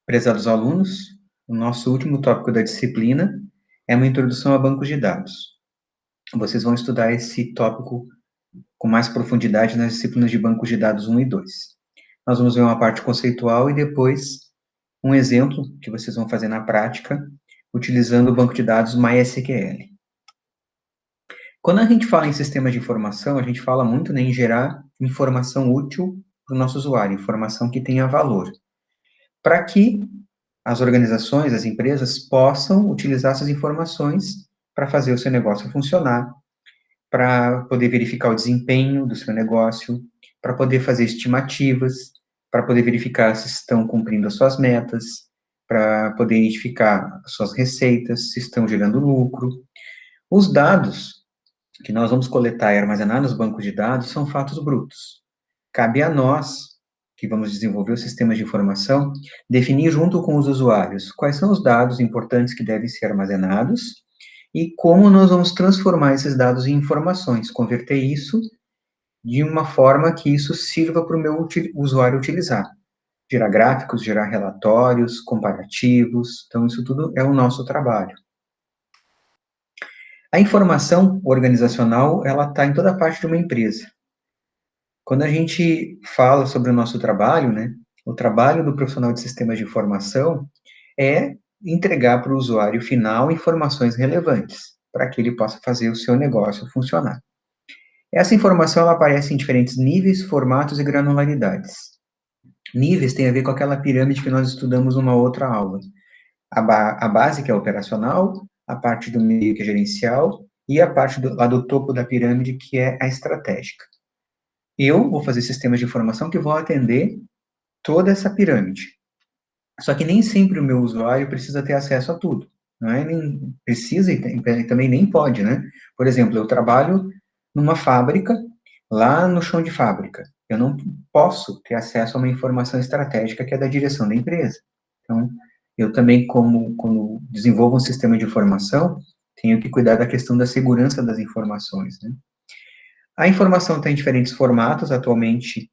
Prezados alunos, o nosso último tópico da disciplina é uma introdução a bancos de dados. Vocês vão estudar esse tópico com mais profundidade nas disciplinas de bancos de dados 1 e 2. Nós vamos ver uma parte conceitual e depois um exemplo que vocês vão fazer na prática, utilizando o banco de dados MySQL. Quando a gente fala em sistemas de informação, a gente fala muito, né, em gerar informação útil para o nosso usuário, informação que tenha valor, para que as organizações, as empresas, possam utilizar essas informações para fazer o seu negócio funcionar, para poder verificar o desempenho do seu negócio, para poder fazer estimativas, para poder verificar se estão cumprindo as suas metas, para poder identificar as suas receitas, se estão gerando lucro. Os dados que nós vamos coletar e armazenar nos bancos de dados são fatos brutos. Cabe a nós, que vamos desenvolver os sistemas de informação, definir junto com os usuários quais são os dados importantes que devem ser armazenados e como nós vamos transformar esses dados em informações, converter isso de uma forma que isso sirva para o meu usuário utilizar. Gerar gráficos, gerar relatórios, comparativos, então isso tudo é o nosso trabalho. A informação organizacional, ela está em toda parte de uma empresa. Quando a gente fala sobre o nosso trabalho, né, o trabalho do profissional de sistemas de informação é entregar para o usuário final informações relevantes, para que ele possa fazer o seu negócio funcionar. Essa informação ela aparece em diferentes níveis, formatos e granularidades. Níveis tem a ver com aquela pirâmide que nós estudamos numa outra aula. A base, que é operacional, a parte do meio, que é gerencial, e a parte lá do topo da pirâmide, que é a estratégica. Eu vou fazer sistemas de informação que vão atender toda essa pirâmide. Só que nem sempre o meu usuário precisa ter acesso a tudo. Não é nem precisa e também nem pode, né? Por exemplo, eu trabalho numa fábrica, lá no chão de fábrica. Eu não posso ter acesso a uma informação estratégica que é da direção da empresa. Então, eu também, como desenvolvo um sistema de informação, tenho que cuidar da questão da segurança das informações, né? A informação tem diferentes formatos. Atualmente,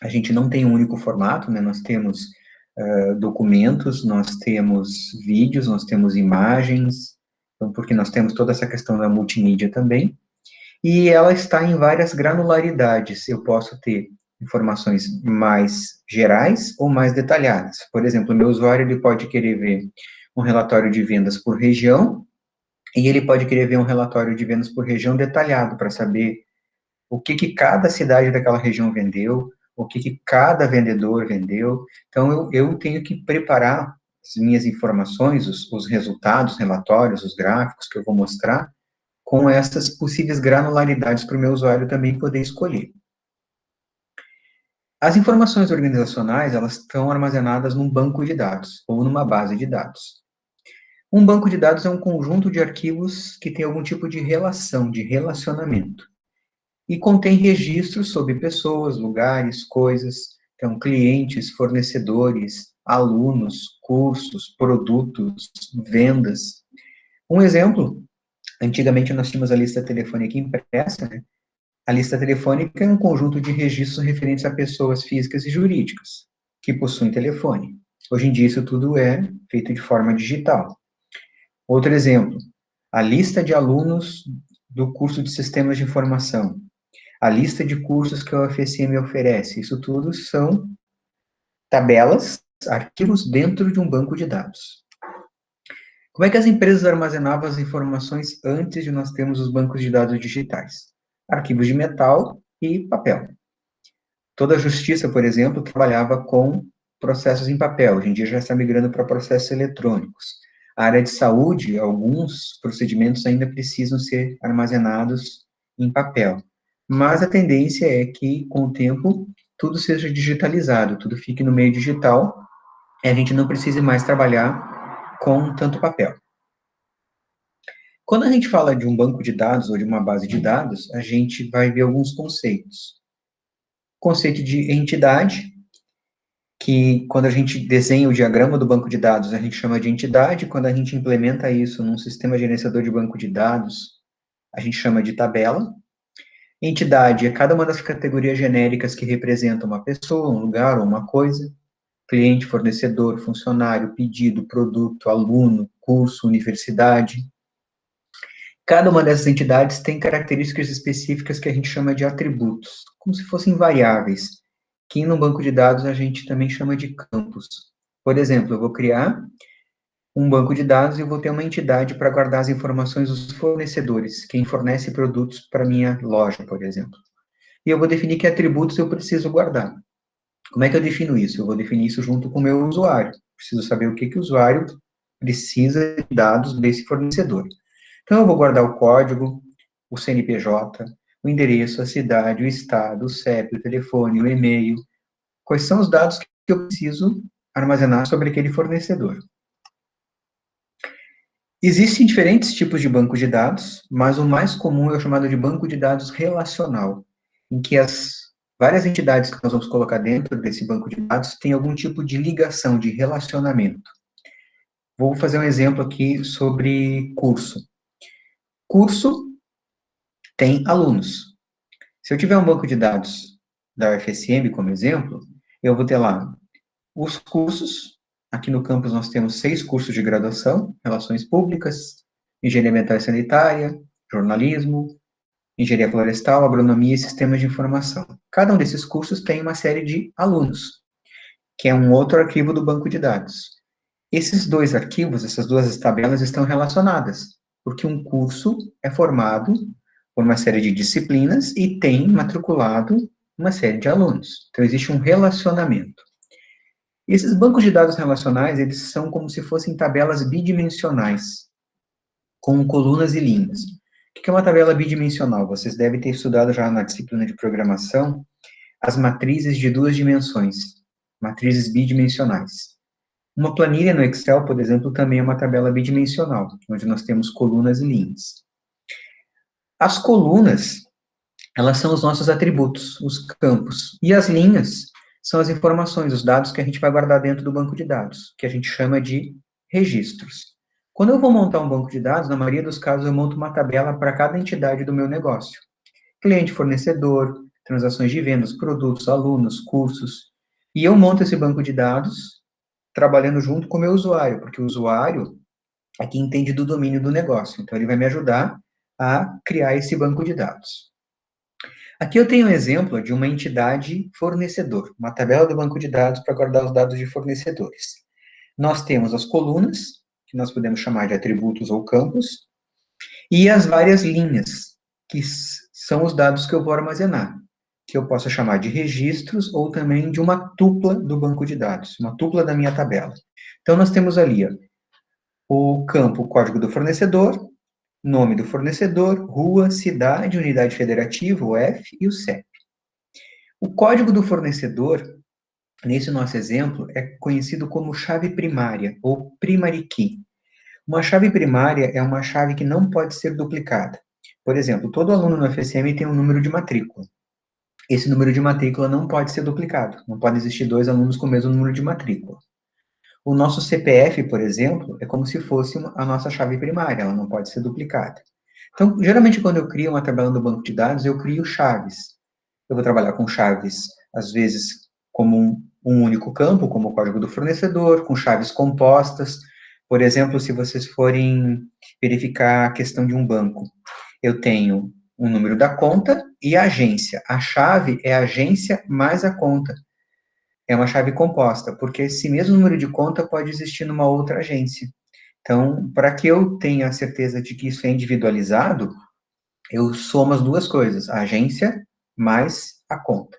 a gente não tem um único formato, né? Nós temos documentos, nós temos vídeos, nós temos imagens, então, porque nós temos toda essa questão da multimídia também, e ela está em várias granularidades. Eu posso ter informações mais gerais ou mais detalhadas. Por exemplo, o meu usuário ele pode querer ver um relatório de vendas por região, e ele pode querer ver um relatório de vendas por região detalhado, para saber o que cada cidade daquela região vendeu, o que cada vendedor vendeu. Então, eu tenho que preparar as minhas informações, os resultados, relatórios, os gráficos que eu vou mostrar, com essas possíveis granularidades para o meu usuário também poder escolher. As informações organizacionais, elas estão armazenadas num banco de dados, ou numa base de dados. Um banco de dados é um conjunto de arquivos que tem algum tipo de relação, de relacionamento, e contém registros sobre pessoas, lugares, coisas, então clientes, fornecedores, alunos, cursos, produtos, vendas. Um exemplo, antigamente nós tínhamos a lista telefônica impressa, né? A lista telefônica é um conjunto de registros referentes a pessoas físicas e jurídicas que possuem telefone. Hoje em dia isso tudo é feito de forma digital. Outro exemplo, a lista de alunos do curso de Sistemas de Informação, a lista de cursos que a UFSM oferece. Isso tudo são tabelas, arquivos dentro de um banco de dados. Como é que as empresas armazenavam as informações antes de nós termos os bancos de dados digitais? Arquivos de metal e papel. Toda a justiça, por exemplo, trabalhava com processos em papel. Hoje em dia já está migrando para processos eletrônicos. A área de saúde, alguns procedimentos ainda precisam ser armazenados em papel. Mas a tendência é que, com o tempo, tudo seja digitalizado, tudo fique no meio digital, e a gente não precise mais trabalhar com tanto papel. Quando a gente fala de um banco de dados ou de uma base de dados, a gente vai ver alguns conceitos. Conceito de entidade, que quando a gente desenha o diagrama do banco de dados, a gente chama de entidade. Quando a gente implementa isso num sistema gerenciador de banco de dados, a gente chama de tabela. Entidade é cada uma das categorias genéricas que representam uma pessoa, um lugar ou uma coisa. cliente, fornecedor, funcionário, pedido, produto, aluno, curso, universidade. Cada uma dessas entidades tem características específicas que a gente chama de atributos, como se fossem variáveis, que no banco de dados a gente também chama de campos. Por exemplo, eu vou criar um banco de dados e eu vou ter uma entidade para guardar as informações dos fornecedores, quem fornece produtos para minha loja, por exemplo. E eu vou definir que atributos eu preciso guardar. Como é que eu defino isso? Eu vou definir isso junto com o meu usuário. Preciso saber o que o usuário precisa de dados desse fornecedor. Então, eu vou guardar o código, o CNPJ, o endereço, a cidade, o estado, o CEP, o telefone, o e-mail. Quais são os dados que eu preciso armazenar sobre aquele fornecedor? Existem diferentes tipos de banco de dados, mas o mais comum é o chamado de banco de dados relacional, em que as várias entidades que nós vamos colocar dentro desse banco de dados têm algum tipo de ligação, de relacionamento. Vou fazer um exemplo aqui sobre curso. Curso tem alunos. Se eu tiver um banco de dados da UFSM como exemplo, eu vou ter lá os cursos. Aqui no campus nós temos 6 cursos de graduação: Relações Públicas, Engenharia Ambiental e Sanitária, Jornalismo, Engenharia Florestal, Agronomia e Sistemas de Informação. Cada um desses cursos tem uma série de alunos, que é um outro arquivo do banco de dados. Esses dois arquivos, essas duas tabelas estão relacionadas, porque um curso é formado por uma série de disciplinas e tem matriculado uma série de alunos. Então, existe um relacionamento. Esses bancos de dados relacionais, eles são como se fossem tabelas bidimensionais, com colunas e linhas. O que é uma tabela bidimensional? Vocês devem ter estudado já na disciplina de programação as matrizes de 2 dimensões, matrizes bidimensionais. Uma planilha no Excel, por exemplo, também é uma tabela bidimensional, onde nós temos colunas e linhas. As colunas, elas são os nossos atributos, os campos, e as linhas são as informações, os dados que a gente vai guardar dentro do banco de dados, que a gente chama de registros. Quando eu vou montar um banco de dados, na maioria dos casos eu monto uma tabela para cada entidade do meu negócio. Cliente, fornecedor, transações de vendas, produtos, alunos, cursos. E eu monto esse banco de dados trabalhando junto com o meu usuário, porque o usuário é quem entende do domínio do negócio. Então, ele vai me ajudar a criar esse banco de dados. Aqui eu tenho um exemplo de uma entidade fornecedor, uma tabela do banco de dados para guardar os dados de fornecedores. Nós temos as colunas, que nós podemos chamar de atributos ou campos, e as várias linhas, que são os dados que eu vou armazenar, que eu posso chamar de registros ou também de uma tupla do banco de dados, uma tupla da minha tabela. Então, nós temos ali ó, o campo código do fornecedor, nome do fornecedor, rua, cidade, unidade federativa, o F, e o CEP. O código do fornecedor, nesse nosso exemplo, é conhecido como chave primária, ou primary key. Uma chave primária é uma chave que não pode ser duplicada. Por exemplo, todo aluno no FSM tem um número de matrícula. Esse número de matrícula não pode ser duplicado. Não pode existir 2 alunos com o mesmo número de matrícula. O nosso CPF, por exemplo, é como se fosse a nossa chave primária, ela não pode ser duplicada. Então, geralmente, quando eu crio uma tabela no banco de dados, eu crio chaves. Eu vou trabalhar com chaves, às vezes, como um único campo, como o código do fornecedor, com chaves compostas. Por exemplo, se vocês forem verificar a questão de um banco, eu tenho o número da conta e a agência. A chave é a agência mais a conta. É uma chave composta, porque esse mesmo número de conta pode existir numa outra agência. Então, para que eu tenha a certeza de que isso é individualizado, eu somo as duas coisas, a agência mais a conta.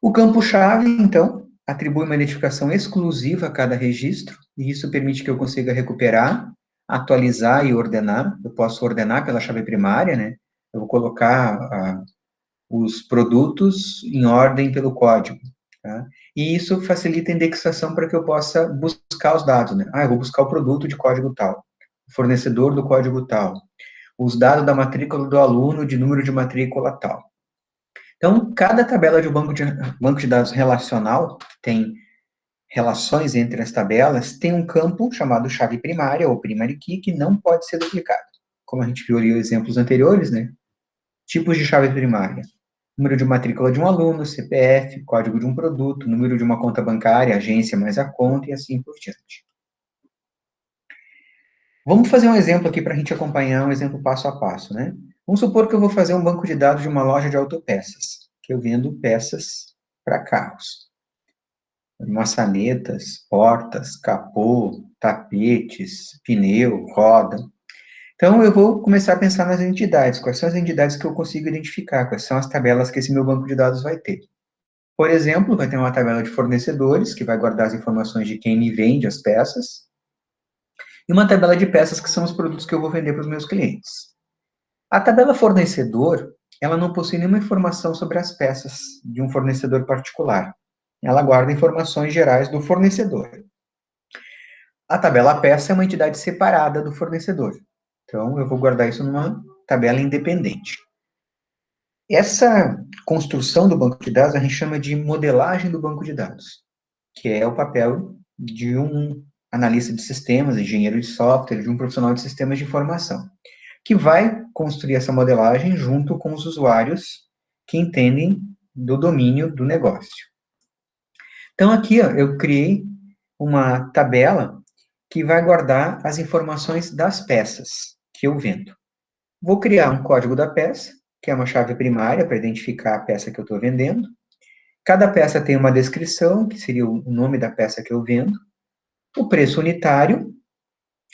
O campo-chave, então, atribui uma identificação exclusiva a cada registro, e isso permite que eu consiga recuperar, atualizar e ordenar. Eu posso ordenar pela chave primária, né? Eu vou colocar os produtos em ordem pelo código. Tá? E isso facilita a indexação para que eu possa buscar os dados. Né? Eu vou buscar o produto de código tal, o fornecedor do código tal, os dados da matrícula do aluno de número de matrícula tal. Então, cada tabela de um banco de dados relacional, que tem relações entre as tabelas, tem um campo chamado chave primária, ou primary key, que não pode ser duplicado. Como a gente viu ali os exemplos anteriores, né? Tipos de chave primária. número de matrícula de um aluno, CPF, código de um produto, número de uma conta bancária, agência mais a conta e assim por diante. Vamos fazer um exemplo aqui para a gente acompanhar um exemplo passo a passo, né? Vamos supor que eu vou fazer um banco de dados de uma loja de autopeças, que eu vendo peças para carros. Maçanetas, portas, capô, tapetes, pneu, roda. Então, eu vou começar a pensar nas entidades. Quais são as entidades que eu consigo identificar? Quais são as tabelas que esse meu banco de dados vai ter? Por exemplo, vai ter uma tabela de fornecedores, que vai guardar as informações de quem me vende as peças, e uma tabela de peças, que são os produtos que eu vou vender para os meus clientes. A tabela fornecedor, ela não possui nenhuma informação sobre as peças de um fornecedor particular. Ela guarda informações gerais do fornecedor. A tabela peça é uma entidade separada do fornecedor. Então, eu vou guardar isso numa tabela independente. Essa construção do banco de dados a gente chama de modelagem do banco de dados, que é o papel de um analista de sistemas, engenheiro de software, de um profissional de sistemas de informação, que vai construir essa modelagem junto com os usuários que entendem do domínio do negócio. Então, aqui, ó, eu criei uma tabela que vai guardar as informações das peças que eu vendo. Vou criar um código da peça, que é uma chave primária para identificar a peça que eu estou vendendo. Cada peça tem uma descrição, que seria o nome da peça que eu vendo, o preço unitário,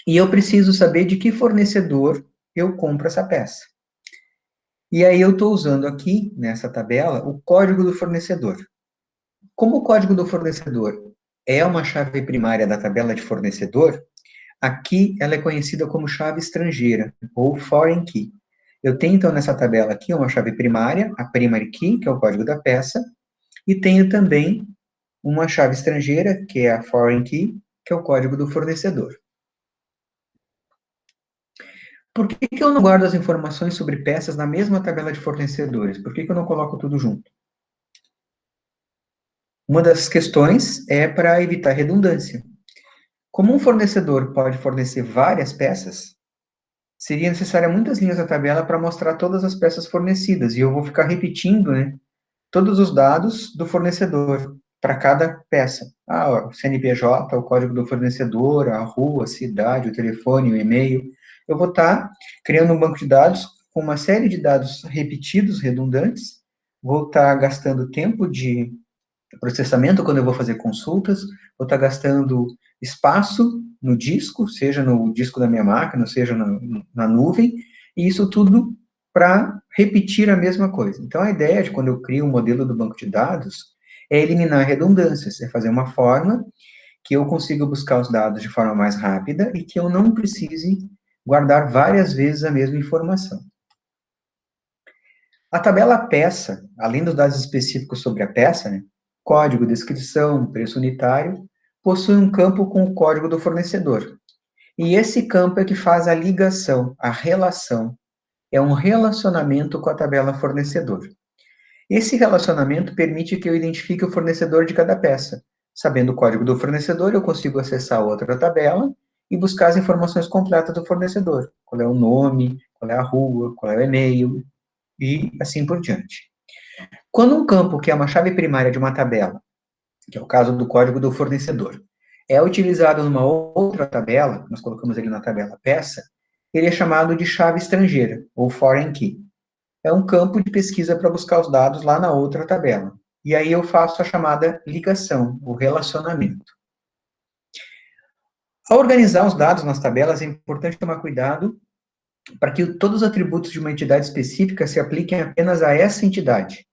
e eu preciso saber de que fornecedor eu compro essa peça. E aí eu estou usando aqui, nessa tabela, o código do fornecedor. Como o código do fornecedor é uma chave primária da tabela de fornecedor, aqui ela é conhecida como chave estrangeira, ou foreign key. Eu tenho, então, nessa tabela aqui, uma chave primária, a primary key, que é o código da peça, e tenho também uma chave estrangeira, que é a foreign key, que é o código do fornecedor. Por que eu não guardo as informações sobre peças na mesma tabela de fornecedores? Por que eu não coloco tudo junto? Uma das questões é para evitar redundância. Como um fornecedor pode fornecer várias peças, seria necessária muitas linhas da tabela para mostrar todas as peças fornecidas, e eu vou ficar repetindo, né, todos os dados do fornecedor para cada peça. O CNPJ, o código do fornecedor, a rua, a cidade, o telefone, o e-mail. Eu vou estar criando um banco de dados com uma série de dados repetidos, redundantes. Vou estar gastando tempo de processamento quando eu vou fazer consultas, vou estar gastando espaço no disco, seja no disco da minha máquina, seja na nuvem, e isso tudo para repetir a mesma coisa. Então, a ideia de quando eu crio um modelo do banco de dados é eliminar redundâncias, é fazer uma forma que eu consiga buscar os dados de forma mais rápida e que eu não precise guardar várias vezes a mesma informação. A tabela peça, além dos dados específicos sobre a peça, né, código, descrição, preço unitário, possui um campo com o código do fornecedor. E esse campo é que faz a ligação, a relação. É um relacionamento com a tabela fornecedor. Esse relacionamento permite que eu identifique o fornecedor de cada peça. Sabendo o código do fornecedor, eu consigo acessar outra tabela e buscar as informações completas do fornecedor. Qual é o nome, qual é a rua, qual é o e-mail, e assim por diante. Quando um campo, que é uma chave primária de uma tabela, que é o caso do código do fornecedor, é utilizado numa outra tabela, nós colocamos ele na tabela peça, ele é chamado de chave estrangeira, ou foreign key. É um campo de pesquisa para buscar os dados lá na outra tabela. E aí eu faço a chamada ligação, o relacionamento. Ao organizar os dados nas tabelas, é importante tomar cuidado para que todos os atributos de uma entidade específica se apliquem apenas a essa entidade.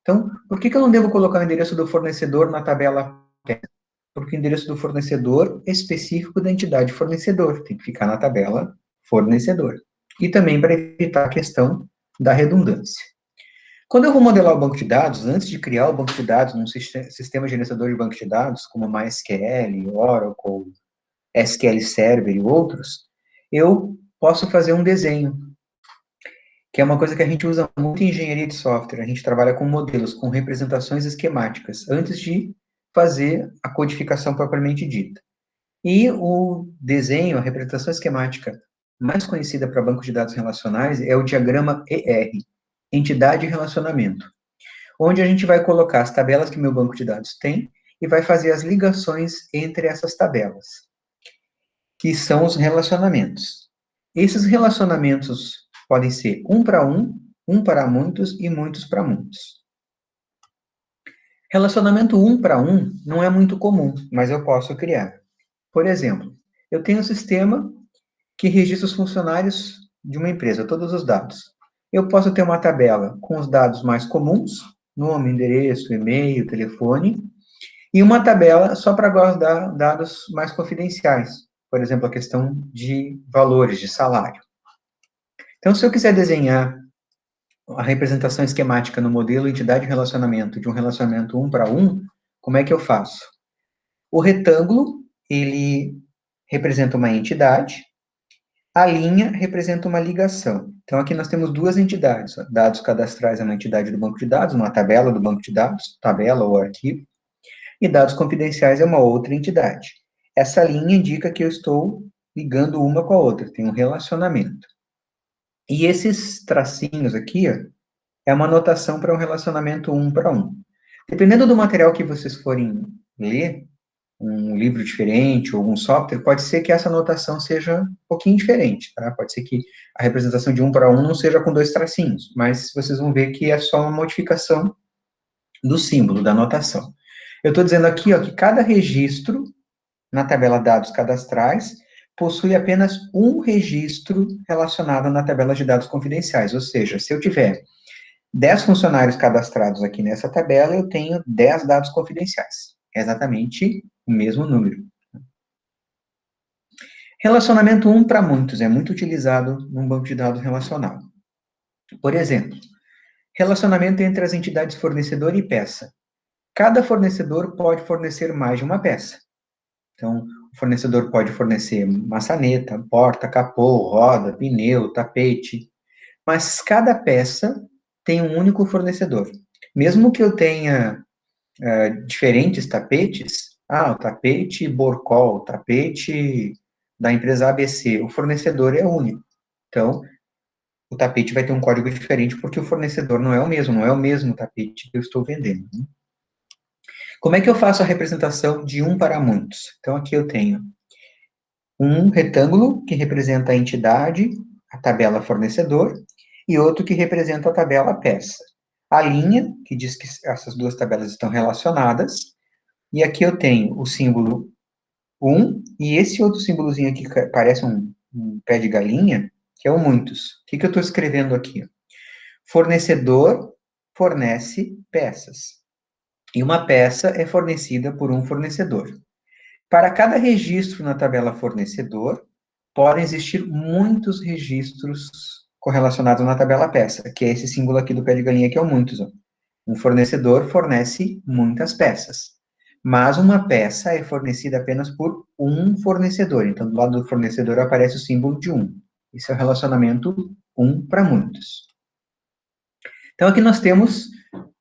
Então, por que eu não devo colocar o endereço do fornecedor na tabela peça? Porque o endereço do fornecedor é específico da entidade fornecedor, tem que ficar na tabela fornecedor. E também para evitar a questão da redundância. Quando eu vou modelar o banco de dados, antes de criar o banco de dados num sistema gerenciador de banco de dados, como MySQL, Oracle, SQL Server e outros, eu posso fazer um desenho, que é uma coisa que a gente usa muito em engenharia de software. A gente trabalha com modelos, com representações esquemáticas, antes de fazer a codificação propriamente dita. E o desenho, a representação esquemática mais conhecida para banco de dados relacionais é o diagrama ER, Entidade e Relacionamento. onde a gente vai colocar as tabelas que meu banco de dados tem e vai fazer as ligações entre essas tabelas, que são os relacionamentos. Esses relacionamentos podem ser um para muitos e muitos para muitos. Relacionamento um para um não é muito comum, mas eu posso criar. Por exemplo, eu tenho um sistema que registra os funcionários de uma empresa, todos os dados. Eu posso ter uma tabela com os dados mais comuns, nome, endereço, e-mail, telefone, e uma tabela só para guardar dados mais confidenciais, por exemplo, a questão de valores, de salário. Então, se eu quiser desenhar a representação esquemática no modelo entidade relacionamento de um relacionamento um para um, como é que eu faço? O retângulo, ele representa uma entidade, a linha representa uma ligação. Então, aqui nós temos duas entidades. Dados cadastrais é uma entidade do banco de dados, uma tabela do banco de dados, tabela ou arquivo, e dados confidenciais é uma outra entidade. Essa linha indica que eu estou ligando uma com a outra, tem um relacionamento. E esses tracinhos aqui, ó, é uma notação para um relacionamento um para um. Dependendo do material que vocês forem ler, um livro diferente ou algum software, pode ser que essa notação seja um pouquinho diferente, tá? Pode ser que a representação de um para um não seja com dois tracinhos, mas vocês vão ver que é só uma modificação do símbolo, da notação. Eu estou dizendo aqui, ó, que cada registro na tabela dados cadastrais possui apenas um registro relacionado na tabela de dados confidenciais, ou seja, se eu tiver 10 funcionários cadastrados aqui nessa tabela, eu tenho 10 dados confidenciais. É exatamente o mesmo número. Relacionamento um para muitos é muito utilizado num banco de dados relacional. Por exemplo, relacionamento entre as entidades fornecedor e peça. Cada fornecedor pode fornecer mais de uma peça. Então, o fornecedor pode fornecer maçaneta, porta, capô, roda, pneu, tapete, mas cada peça tem um único fornecedor. Mesmo que eu tenha diferentes tapetes, o tapete Borcol, o tapete da empresa ABC, o fornecedor é único. Então, o tapete vai ter um código diferente porque o fornecedor não é o mesmo tapete que eu estou vendendo. Né? Como é que eu faço a representação de um para muitos? Então, aqui eu tenho um retângulo que representa a entidade, a tabela fornecedor, e outro que representa a tabela peça. A linha, que diz que essas duas tabelas estão relacionadas, e aqui eu tenho o símbolo 1, e esse outro símbolozinho aqui que parece um pé de galinha, que é o muitos. O que eu estou escrevendo aqui? Fornecedor fornece peças. E uma peça é fornecida por um fornecedor. Para cada registro na tabela fornecedor, podem existir muitos registros correlacionados na tabela peça, que é esse símbolo aqui do pé de galinha, que é o muitos. Ó. Um fornecedor fornece muitas peças, mas uma peça é fornecida apenas por um fornecedor. Então, do lado do fornecedor aparece o símbolo de um. Esse é o relacionamento um para muitos. Então, aqui nós temos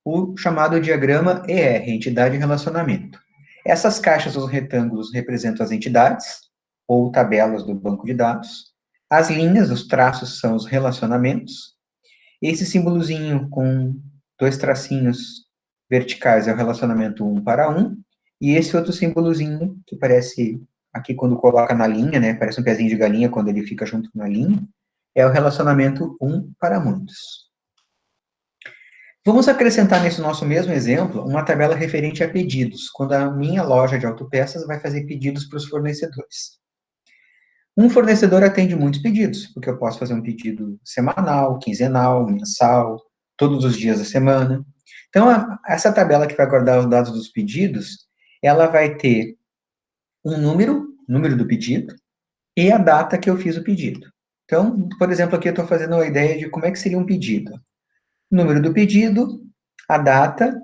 o chamado diagrama ER, entidade e relacionamento. Essas caixas ou retângulos representam as entidades, ou tabelas do banco de dados. As linhas, os traços, são os relacionamentos. Esse símbolozinho com dois tracinhos verticais é o relacionamento um para um. E esse outro símbolozinho, que parece, aqui quando coloca na linha, né, parece um pezinho de galinha quando ele fica junto na linha, é o relacionamento um para muitos. Vamos acrescentar nesse nosso mesmo exemplo uma tabela referente a pedidos, quando a minha loja de autopeças vai fazer pedidos para os fornecedores. Um fornecedor atende muitos pedidos, porque eu posso fazer um pedido semanal, quinzenal, mensal, todos os dias da semana. Então, essa tabela que vai guardar os dados dos pedidos, ela vai ter um número do pedido, e a data que eu fiz o pedido. Então, por exemplo, aqui eu estou fazendo uma ideia de como é que seria um pedido. Número do pedido, a data,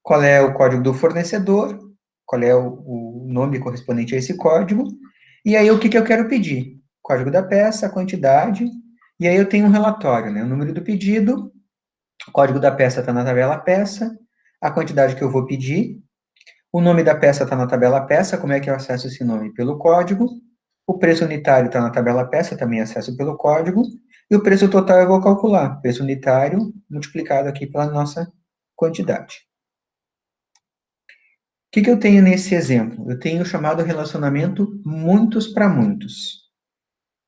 qual é o código do fornecedor, qual é o nome correspondente a esse código, e aí o que eu quero pedir? Código da peça, a quantidade, e aí eu tenho um relatório, né? O número do pedido, o código da peça está na tabela peça, a quantidade que eu vou pedir, o nome da peça está na tabela peça, como é que eu acesso esse nome? Pelo código, o preço unitário está na tabela peça, também acesso pelo código, e o preço total eu vou calcular, preço unitário multiplicado aqui pela nossa quantidade. O que eu tenho nesse exemplo? Eu tenho o chamado relacionamento muitos para muitos.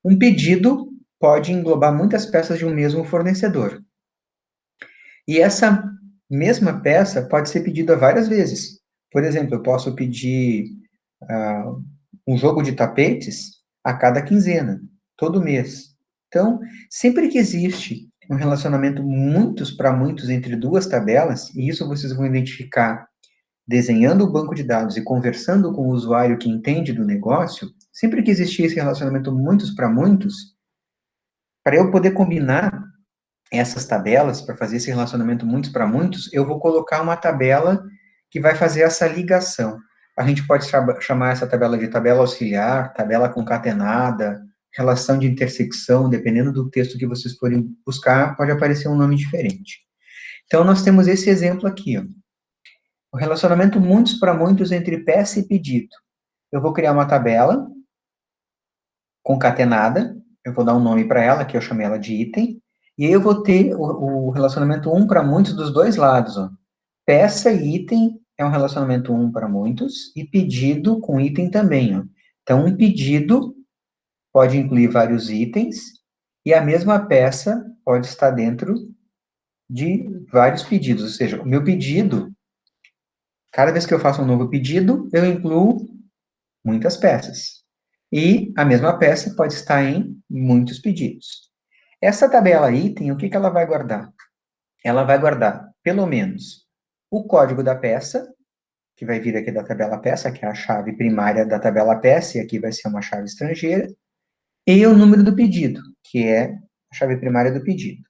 Um pedido pode englobar muitas peças de um mesmo fornecedor. E essa mesma peça pode ser pedida várias vezes. Por exemplo, eu posso pedir um jogo de tapetes a cada quinzena, todo mês. Então, sempre que existe um relacionamento muitos para muitos entre duas tabelas, e isso vocês vão identificar desenhando o banco de dados e conversando com o usuário que entende do negócio, sempre que existir esse relacionamento muitos para muitos, para eu poder combinar essas tabelas, para fazer esse relacionamento muitos para muitos, eu vou colocar uma tabela que vai fazer essa ligação. A gente pode chamar essa tabela de tabela auxiliar, tabela concatenada, relação de intersecção, dependendo do texto que vocês forem buscar, pode aparecer um nome diferente. Então, nós temos esse exemplo aqui, ó. O relacionamento muitos para muitos entre peça e pedido. Eu vou criar uma tabela concatenada, eu vou dar um nome para ela, que eu chamei ela de item, e aí eu vou ter o relacionamento um para muitos dos dois lados, ó. Peça e item é um relacionamento um para muitos, e pedido com item também, ó. Então, um pedido pode incluir vários itens, e a mesma peça pode estar dentro de vários pedidos, ou seja, o meu pedido, cada vez que eu faço um novo pedido, eu incluo muitas peças. E a mesma peça pode estar em muitos pedidos. Essa tabela item, o que ela vai guardar? Ela vai guardar, pelo menos, o código da peça, que vai vir aqui da tabela peça, que é a chave primária da tabela peça, e aqui vai ser uma chave estrangeira, e o número do pedido, que é a chave primária do pedido.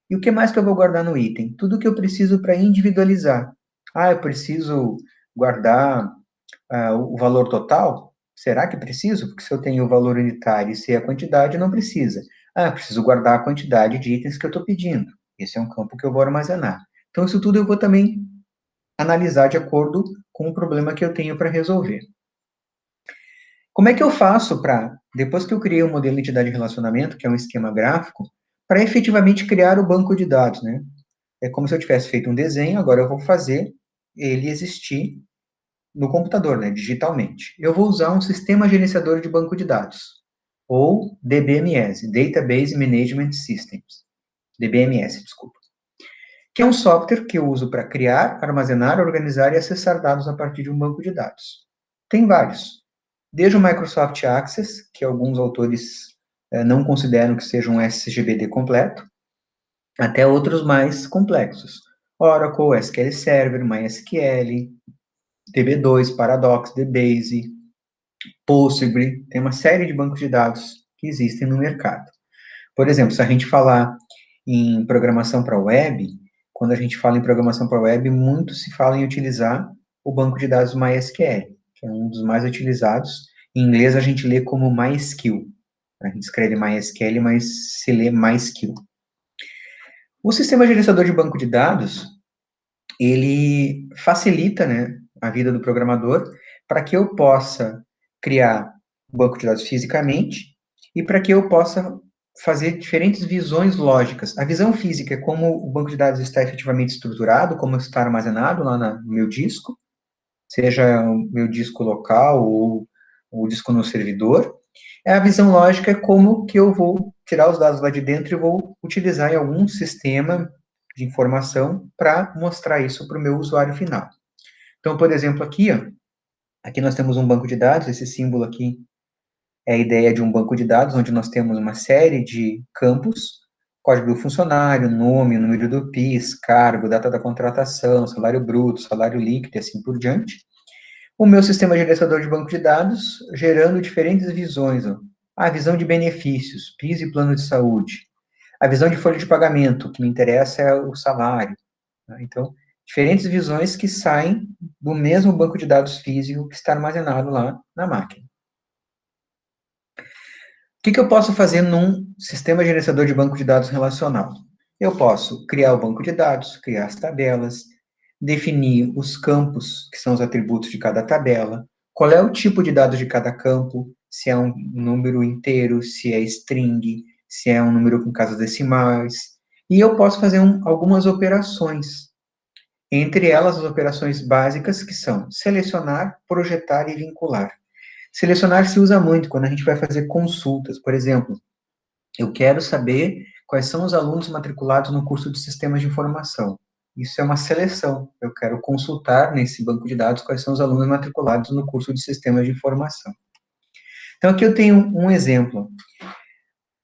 E o que mais que eu vou guardar no item? Tudo que eu preciso para individualizar. Ah, eu preciso guardar o valor total? Será que preciso? Porque se eu tenho o valor unitário e sei a quantidade, não precisa. Ah, eu preciso guardar a quantidade de itens que eu estou pedindo. Esse é um campo que eu vou armazenar. Então, isso tudo eu vou também analisar de acordo com o problema que eu tenho para resolver. Como é que eu faço para, depois que eu criei o modelo de entidade de relacionamento, que é um esquema gráfico, para efetivamente criar o banco de dados, né? É como se eu tivesse feito um desenho, agora eu vou fazer ele existir no computador, né, digitalmente. Eu vou usar um sistema gerenciador de banco de dados, ou DBMS, Database Management Systems, DBMS, desculpa, que é um software que eu uso para criar, armazenar, organizar e acessar dados a partir de um banco de dados. Tem vários, desde o Microsoft Access, que alguns autores não consideram que seja um SGBD completo, até outros mais complexos. Oracle, SQL Server, MySQL, DB2, Paradox, DBase, Postgre, tem uma série de bancos de dados que existem no mercado. Por exemplo, se a gente falar em programação para web, quando a gente fala em programação para web, muito se fala em utilizar o banco de dados MySQL, que é um dos mais utilizados. Em inglês a gente lê como MySQL. A gente escreve MySQL, mas se lê MySQL. O sistema gerenciador de banco de dados, ele facilita, né, a vida do programador para que eu possa criar um banco de dados fisicamente e para que eu possa fazer diferentes visões lógicas. A visão física é como o banco de dados está efetivamente estruturado, como está armazenado lá no meu disco, seja o meu disco local ou o disco no servidor. A visão lógica é como que eu vou tirar os dados lá de dentro e vou utilizar em algum sistema de informação para mostrar isso para o meu usuário final. Então, por exemplo, aqui, ó, aqui nós temos um banco de dados, esse símbolo aqui é a ideia de um banco de dados, onde nós temos uma série de campos, código do funcionário, nome, número do PIS, cargo, data da contratação, salário bruto, salário líquido e assim por diante. O meu sistema gerenciador de banco de dados, gerando diferentes visões, ó. A visão de benefícios, PIS e plano de saúde. A visão de folha de pagamento, o que me interessa é o salário. Né? Então, diferentes visões que saem do mesmo banco de dados físico que está armazenado lá na máquina. O que eu posso fazer num sistema gerenciador de banco de dados relacional? Eu posso criar o banco de dados, criar as tabelas, definir os campos, que são os atributos de cada tabela, qual é o tipo de dados de cada campo, se é um número inteiro, se é string, se é um número com casas decimais, e eu posso fazer algumas operações. Entre elas, as operações básicas, que são selecionar, projetar e vincular. Selecionar se usa muito quando a gente vai fazer consultas. Por exemplo, eu quero saber quais são os alunos matriculados no curso de Sistemas de Informação. Isso é uma seleção. Eu quero consultar nesse banco de dados quais são os alunos matriculados no curso de Sistemas de Informação. Então, aqui eu tenho um exemplo.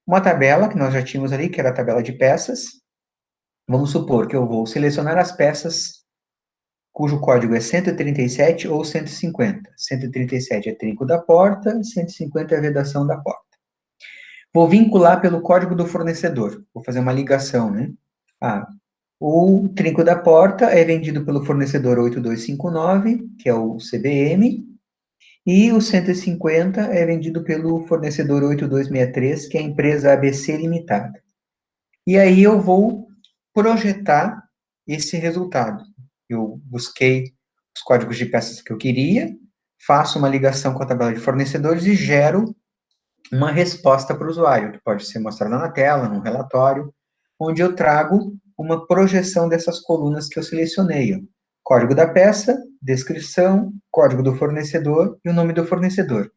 Uma tabela que nós já tínhamos ali, que era a tabela de peças. Vamos supor que eu vou selecionar as peças cujo código é 137 ou 150. 137 é trinco da porta, 150 é a vedação da porta. Vou vincular pelo código do fornecedor. Vou fazer uma ligação, né? Ah, o trinco da porta é vendido pelo fornecedor 8259, que é o CBM, e o 150 é vendido pelo fornecedor 8263, que é a empresa ABC Limitada. E aí eu vou projetar esse resultado. Eu busquei os códigos de peças que eu queria, faço uma ligação com a tabela de fornecedores e gero uma resposta para o usuário, que pode ser mostrada na tela, num relatório, onde eu trago uma projeção dessas colunas que eu selecionei. Código da peça, descrição, código do fornecedor e o nome do fornecedor.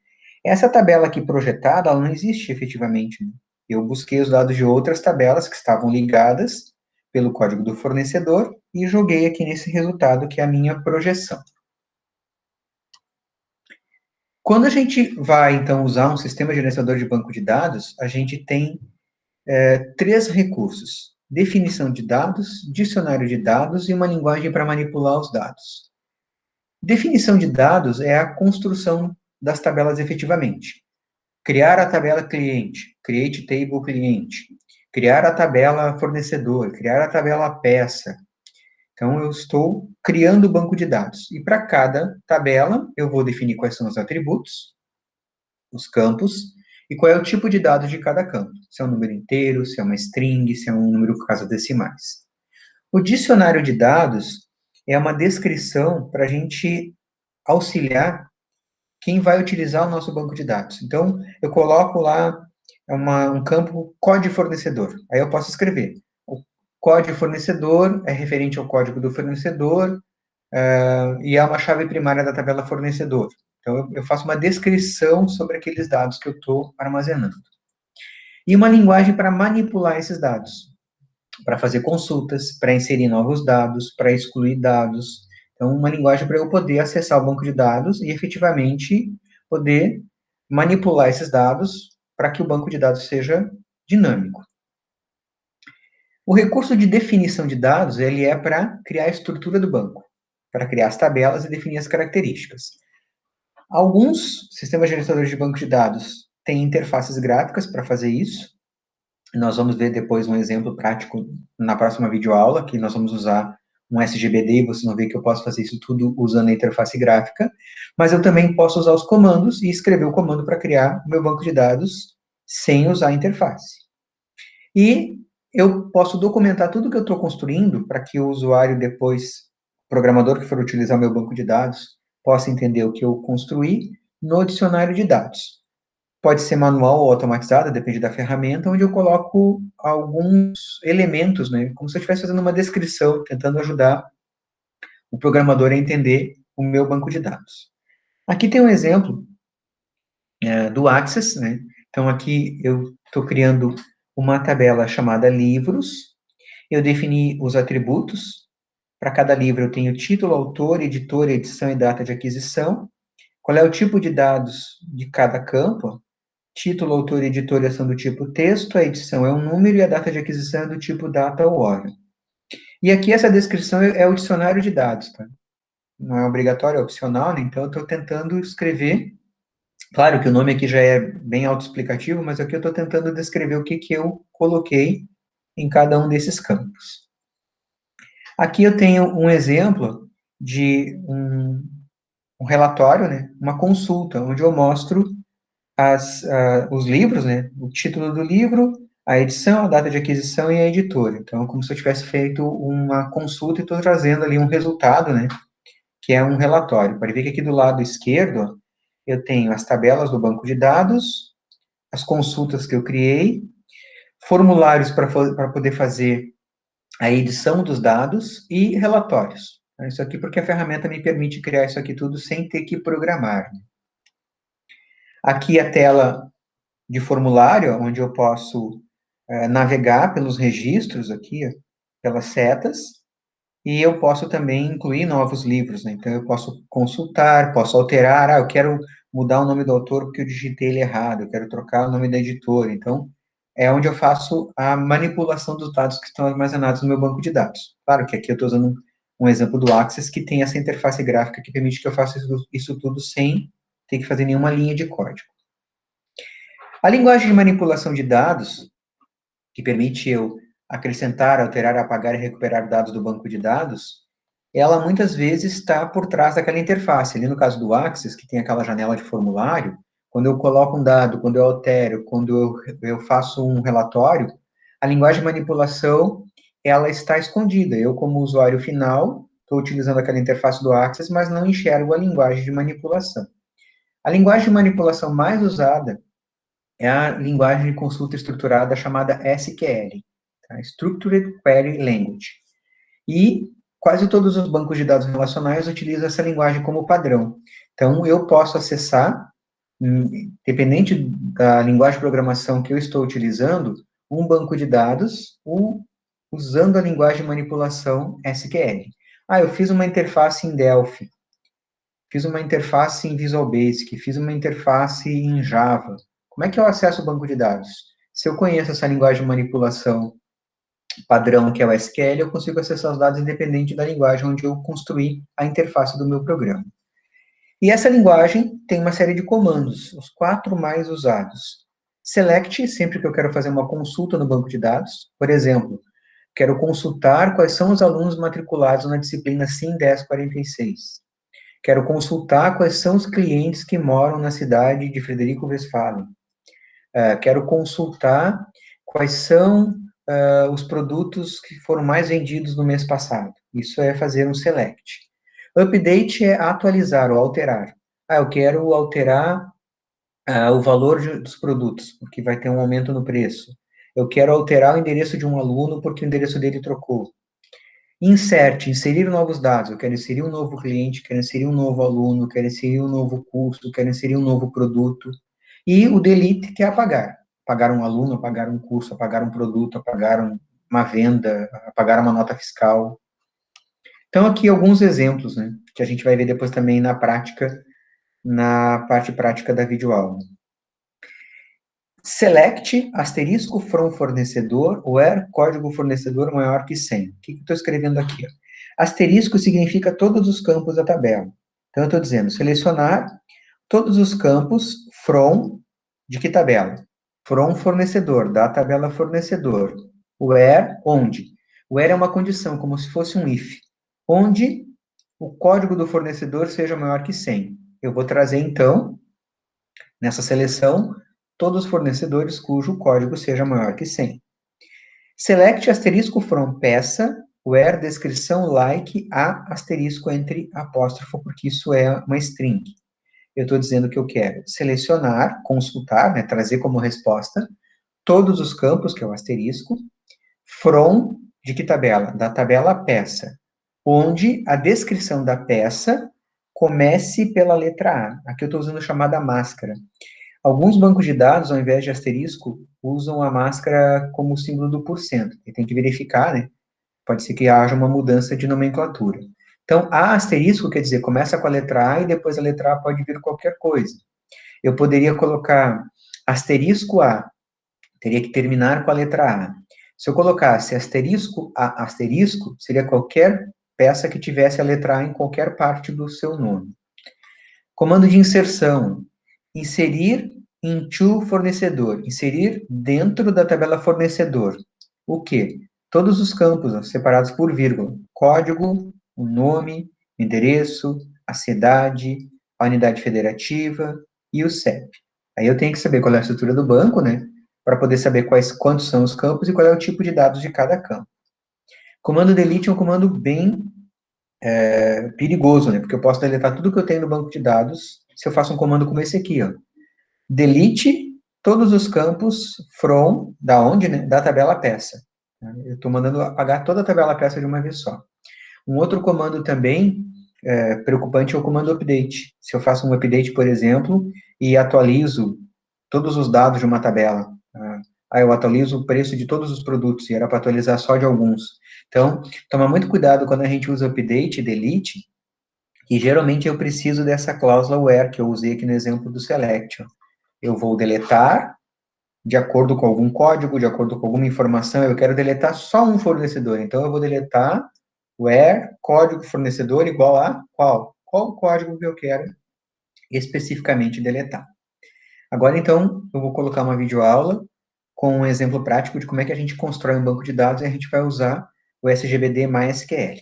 Essa tabela aqui projetada, ela não existe efetivamente. Né? Eu busquei os dados de outras tabelas que estavam ligadas pelo código do fornecedor e joguei aqui nesse resultado, que é a minha projeção. Quando a gente vai, então, usar um sistema gerenciador de banco de dados, a gente tem três recursos: definição de dados, dicionário de dados e uma linguagem para manipular os dados. Definição de dados é a construção das tabelas efetivamente. Criar a tabela cliente, create table cliente. Criar a tabela fornecedor, criar a tabela peça. Então, eu estou criando o banco de dados. E para cada tabela, eu vou definir quais são os atributos, os campos, e qual é o tipo de dados de cada campo. Se é um número inteiro, se é uma string, se é um número com casas decimais. O dicionário de dados é uma descrição para a gente auxiliar quem vai utilizar o nosso banco de dados. Então, eu coloco lá um campo código fornecedor. Aí eu posso escrever. O código fornecedor é referente ao código do fornecedor e é uma chave primária da tabela fornecedor. Então, eu faço uma descrição sobre aqueles dados que eu estou armazenando. E uma linguagem para manipular esses dados, para fazer consultas, para inserir novos dados, para excluir dados. Então, uma linguagem para eu poder acessar o banco de dados e efetivamente poder manipular esses dados para que o banco de dados seja dinâmico. O recurso de definição de dados, ele é para criar a estrutura do banco, para criar as tabelas e definir as características. Alguns sistemas gerenciadores de banco de dados têm interfaces gráficas para fazer isso. Nós vamos ver depois um exemplo prático na próxima videoaula, que nós vamos usar um SGBD, e vocês vão ver que eu posso fazer isso tudo usando a interface gráfica, mas eu também posso usar os comandos e escrever o comando para criar o meu banco de dados sem usar a interface. E eu posso documentar tudo que eu estou construindo para que o usuário depois, o programador que for utilizar o meu banco de dados, possa entender o que eu construí no dicionário de dados. Pode ser manual ou automatizada, depende da ferramenta, onde eu coloco alguns elementos, né, como se eu estivesse fazendo uma descrição, tentando ajudar o programador a entender o meu banco de dados. Aqui tem um exemplo do Access, né? Então, aqui eu estou criando uma tabela chamada livros, eu defini os atributos, para cada livro eu tenho título, autor, editor, edição e data de aquisição, qual é o tipo de dados de cada campo, título, autor e editor são do tipo texto, a edição é um número e a data de aquisição é do tipo data ou hora. E aqui essa descrição é o dicionário de dados, tá? Não é obrigatório, é opcional, né? Então eu estou tentando escrever. Claro que o nome aqui já é bem autoexplicativo, mas aqui eu estou tentando descrever o que eu coloquei em cada um desses campos. Aqui eu tenho um exemplo de um relatório, né? Uma consulta, onde eu mostro os livros, né? O título do livro, a edição, a data de aquisição e a editora. Então, como se eu tivesse feito uma consulta e estou trazendo ali um resultado, né? Que é um relatório. Pode ver que aqui do lado esquerdo eu tenho as tabelas do banco de dados, as consultas que eu criei, formulários para poder fazer a edição dos dados e relatórios. Isso aqui porque a ferramenta me permite criar isso aqui tudo sem ter que programar. Aqui a tela de formulário, onde eu posso navegar pelos registros aqui, pelas setas, e eu posso também incluir novos livros, né? Então, eu posso consultar, posso alterar, eu quero mudar o nome do autor porque eu digitei ele errado, eu quero trocar o nome da editora. Então, é onde eu faço a manipulação dos dados que estão armazenados no meu banco de dados. Claro que aqui eu estou usando um exemplo do Access, que tem essa interface gráfica que permite que eu faça isso tudo sem ter que fazer nenhuma linha de código. A linguagem de manipulação de dados, que permite eu acrescentar, alterar, apagar e recuperar dados do banco de dados, ela muitas vezes está por trás daquela interface. Ali no caso do Access, que tem aquela janela de formulário, quando eu coloco um dado, quando eu altero, quando eu faço um relatório, a linguagem de manipulação, ela está escondida. Eu, como usuário final, estou utilizando aquela interface do Access, mas não enxergo a linguagem de manipulação. A linguagem de manipulação mais usada é a linguagem de consulta estruturada chamada SQL, tá? Structured Query Language. E quase todos os bancos de dados relacionais utilizam essa linguagem como padrão. Então, eu posso acessar, dependente da linguagem de programação que eu estou utilizando, um banco de dados usando a linguagem de manipulação SQL. Eu fiz uma interface em Delphi, fiz uma interface em Visual Basic, fiz uma interface em Java. Como é que eu acesso o banco de dados? Se eu conheço essa linguagem de manipulação padrão, que é o SQL, eu consigo acessar os dados independente da linguagem onde eu construí a interface do meu programa. E essa linguagem tem uma série de comandos, os 4 mais usados. Select, sempre que eu quero fazer uma consulta no banco de dados. Por exemplo, quero consultar quais são os alunos matriculados na disciplina SIM 1046. Quero consultar quais são os clientes que moram na cidade de Frederico Westphalen. Quero consultar quais são os produtos que foram mais vendidos no mês passado. Isso é fazer um select. Update é atualizar ou alterar. Eu quero alterar o valor dos produtos, porque vai ter um aumento no preço. Eu quero alterar o endereço de um aluno porque o endereço dele trocou. Insert, inserir novos dados. Eu quero inserir um novo cliente, quero inserir um novo aluno, quero inserir um novo curso, quero inserir um novo produto. E o delete, que é apagar. Apagar um aluno, apagar um curso, apagar um produto, apagar uma venda, apagar uma nota fiscal. Então, aqui alguns exemplos, né, que a gente vai ver depois também na prática, na parte prática da videoaula. Select, asterisco, from fornecedor, where, código fornecedor maior que 100. O que eu estou escrevendo aqui? Asterisco significa todos os campos da tabela. Então, eu estou dizendo, selecionar todos os campos from, de que tabela? From fornecedor, da tabela fornecedor. Where, onde? Where é uma condição, como se fosse um if. Onde o código do fornecedor seja maior que 100. Eu vou trazer, então, nessa seleção, todos os fornecedores cujo código seja maior que 100. Select asterisco from peça, where descrição like a asterisco entre apóstrofo, porque isso é uma string. Eu estou dizendo que eu quero selecionar, consultar, né, trazer como resposta, todos os campos, que é o asterisco, from, de que tabela? Da tabela peça, onde a descrição da peça comece pela letra A. Aqui eu estou usando a chamada máscara. Alguns bancos de dados, ao invés de asterisco, usam a máscara como símbolo do porcento. E tem que verificar, né? Pode ser que haja uma mudança de nomenclatura. Então, A asterisco quer dizer, começa com a letra A e depois a letra A pode vir qualquer coisa. Eu poderia colocar asterisco A, teria que terminar com a letra A. Se eu colocasse asterisco A asterisco, seria qualquer peça que tivesse a letra A em qualquer parte do seu nome. Comando de inserção. Inserir into fornecedor. Inserir dentro da tabela fornecedor. O quê? Todos os campos separados por vírgula. Código, o nome, endereço, a cidade, a unidade federativa e o CEP. Aí eu tenho que saber qual é a estrutura do banco, né? Para poder saber quantos são os campos e qual é o tipo de dados de cada campo. Comando delete é um comando bem perigoso, né? Porque eu posso deletar tudo que eu tenho no banco de dados se eu faço um comando como esse aqui, ó. Delete todos os campos from, da onde, né? Da tabela peça. Eu estou mandando apagar toda a tabela peça de uma vez só. Um outro comando também preocupante é o comando update. Se eu faço um update, por exemplo, e atualizo todos os dados de uma tabela, eu atualizo o preço de todos os produtos, e era para atualizar só de alguns. Então, toma muito cuidado quando a gente usa update e delete, e geralmente eu preciso dessa cláusula where, que eu usei aqui no exemplo do selection. Eu vou deletar de acordo com algum código, de acordo com alguma informação, eu quero deletar só um fornecedor. Então, eu vou deletar where código fornecedor igual a qual? Qual o código que eu quero especificamente deletar. Agora, então, eu vou colocar uma videoaula com um exemplo prático de como é que a gente constrói um banco de dados e a gente vai usar o SGBD MySQL.